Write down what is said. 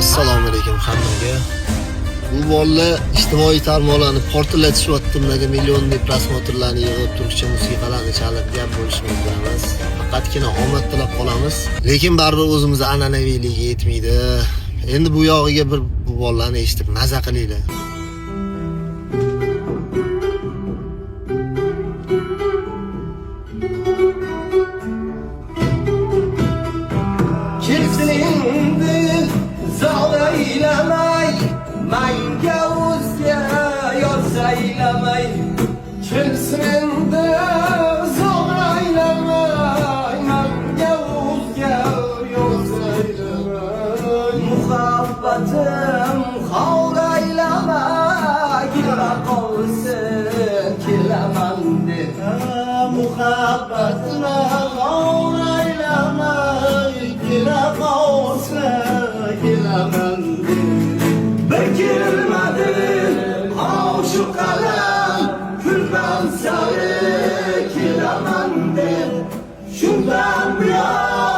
Assalomu alaykum hammaga. Bu bolla ijtimoiy tarmoqlarni portlatishyaptimdagi millionli prosmotrlarni yig'ib turkcha musiqalarni chalib gap bo'lishi mumkin emas. Faqatgina omad tilab qolamiz. Lekin baribir o'zimiz an'anaviyligi yetmaydi. Endi bu yog'iga bir bu bollarni eshitib maza qilinglar. Kimsindi zog'aylamay, manga o'zga yorsaylamay. Kimsindi zog'aylamay, manga o'zga yorsaylamay. Muhabbatim xoraylamay, kela qolsin kelaman deb. Muhabbatim xoraylamay, kela qolsin kelaman deb. Bir kelmadi shu qalam, kundan sari kelaman deb. Shundan buyon